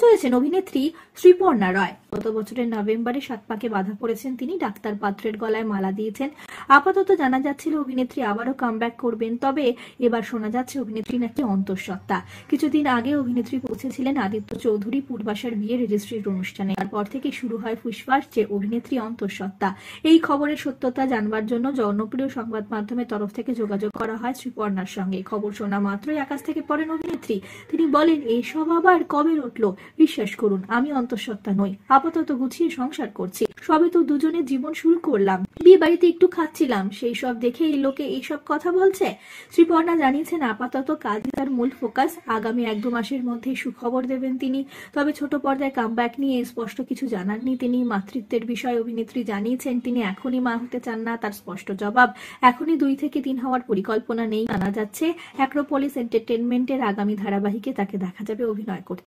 হয়েছেন অভিনেত্রী শ্রীপর্ণা রয়। গত বছরের নভেম্বরে 7 পাকে বাধা পড়েছেন তিনি, ডাক্তার পাত্রের গলায় মালা দিয়েছেন। আপাতত জানা যাচ্ছিল অভিনেত্রী আবারও কামব্যাক করবেন, তবে এবার শোনা যাচ্ছে অভিনেত্রী নাকি অন্তঃসত্ত্বা। কিছুদিন আগে অভিনেত্রী পৌঁছেছিলেন আদিত্য চৌধুরী পূর্বাশার বিয়ে রেজিস্ট্রির অনুষ্ঠানে। তারপর থেকে শুরু হয় ফুসফাস যে অভিনেত্রী অন্তঃসত্ত্বা। এই খবরের সত্যতা জানবার জন্য জনপ্রিয় সংবাদ মাধ্যমের তরফ থেকে যোগাযোগ করা হয় শ্রীপর্ণার সঙ্গে। খবর শোনা মাত্রই আকাশ থেকে পড়েন অভিনেত্রী। তিনি বলেন, এসব আবার কবে উঠলো? বিশ্বাস করুন, আমি অন্তঃসত্ত্বা নই, আপাতত গুছিয়ে সংসার করছি। সবে তো দুজনের জীবন শুরু করলাম, বিয়ে বাড়িতে একটু খাচ্ছিলাম, সেই সব দেখে এই লোকে এইসব কথা বলছে। শ্রীপর্ণা জানিয়েছেন আপাতত কাজই তার মূল ফোকাস। আগামী 1-2 মাসের মধ্যে সুখবর দেবেন তিনি। তবে ছোট পর্দায় কামব্যাক নিয়ে স্পষ্ট কিছু জানাননি তিনি। মাতৃত্বের বিষয়ে অভিনেত্রী জানিয়েছেন তিনি এখনই মা হতে চান না। তার স্পষ্ট জবাব, এখনই 2 থেকে 3 হওয়ার পরিকল্পনা নেই। জানা যাচ্ছে অ্যাক্রোপলিস এন্টারটেনমেন্টের আগামী ধারাবাহিকে তাকে দেখা যাবে অভিনয় করতে।